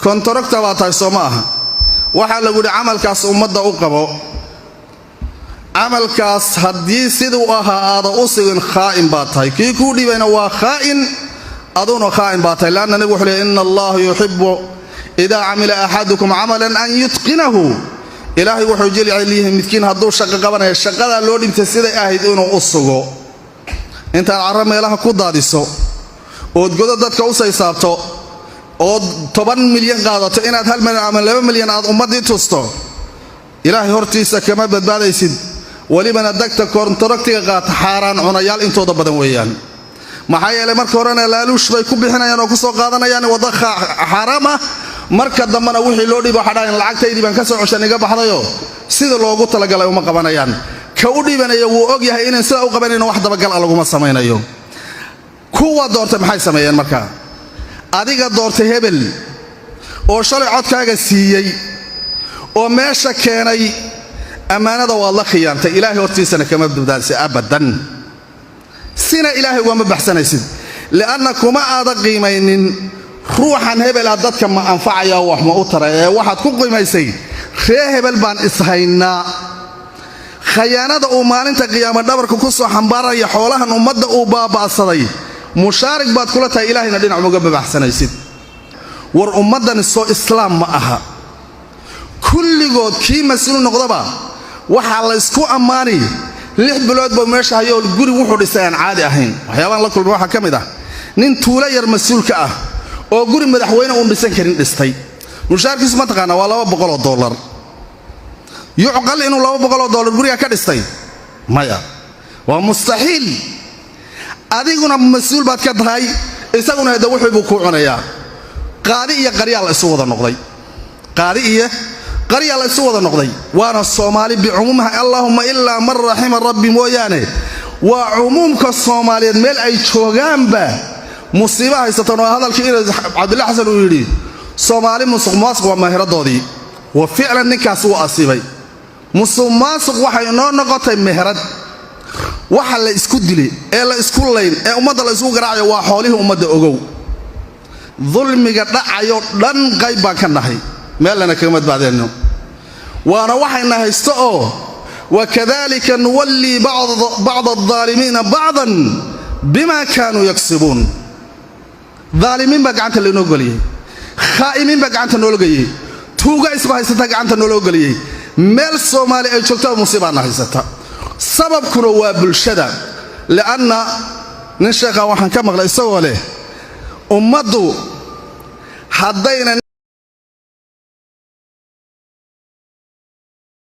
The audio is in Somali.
kontarakta waa tahay Soomaha waxa lagu yiri amalkaas ummadda u qabo amalkaas hadii sidoo ahaado u sugan khaa'in baa tahay kii ku dhibayna waa khaa'in aduna khaa'in baa tahay laana nabi wuxuu leeyahay inna allaha yuhibbu idha amila ahadukum amalan an yutqinahu ilaahi wuxuu jecel midkiin haduu shaqo qabanayo shaqada loo dhintay sida ahayd inuu u sugo inta carab meelaha ku daadiso oo godo dadka u saysaabto oo 10 milyan qaadato inaad 1 milyan ama 2 milyan aad ummadii tusto ilaahi hortiisa kama badbaadaysid walibana dagta kontraktiga qaata xaraan cunayaal intooda badan weeyaan maxaa yeelay marka horena laaluush bay ku bixinayaan oo ku soo qaadanayaan wada xaraama marka dambana wixii loo dhibo xadhaan lacagtaydii baan ka soo cusaniga baxdayo sida loogu talagalay uma qabanayaan ka u dhibanayo wuu og yahay inaan sida u qabanayno wax dabagal lagu ma sameeynayo kuwa doortay maxay sameeyeen marka adiga doortay hebel oo shalay codkaaga siiyay oo meesha keenay amaanada waa la khiyaantay ilaahi hortiisana kama badbaadsi abadan sina ilaahi waa ma baxsanaysid laana kuma aada qiimaynin ruuxan hebel dadka ma anfacaya wax ma u taray waxaad ku qiimaysay ree hebel baan ishaynaa khiyaanada oo maalinta qiyaamada dhabarka ku soo xambaaraya xoolahan ummadda uu baabaasaday mushaarik baad kula tahay ilaahina dhinac uga baxsanaysid war ummadan soo islaam ma aha kulligood kii mas'uul noqdaba waxa la isku amaani 6 bilood baa meesha hayo guri wuxuu dhisay aan caadi ahayn waxyaabaan la kulmay waxa kamid ah nin tuula yar mas'uulka ah oo guri madaxweyne uu dhisan karin dhistay mushaarkiisu ma taqaana waa $200 yuqal inuu $200 guriga ka dhistay maya waa mustahiil adiguna mas'uul baad ka tahay isaguna hada wuxuu ku cunayaa qaadi iyo qaryaal isu wada noqday qaadi iyo qaryaal isu wada noqday waana Soomaali bi'umumaha Allahumma illa man rahima rabbi mooyaane waa umumka Soomaaliyeed meel ay joogaanba musiiba haysatan oo hadalkii Cabdullaahi Xasan uu yiri Soomaali musuqmaasuq waa mahiradoodii wa ficlan ninkaas uu asiibay musuqmaasuq waxay noo noqotay meherad waxa la isku dilay ee la isku leyn ee ummadda la isku garaacayo waa xoolihii ummadda ogow dhulmiga dhacayo dhan qayb baan ka nahay meelna kama badbaadayno waana waxayna haysto oo wakadalika nuwalli ba'd adh-dhalimin ba'dan bima kanu yaksubun dhalimin ba gacanta loo galiyay khaa'imin ba gacanta loo galiyay tuuga isba haysata gacanta loo galiyay meel Soomaali ay joogto musiibana haysata sababkuna waa bulshada laana nin sheekha waxaan ka maqlay isagoo leh ummadu haddayna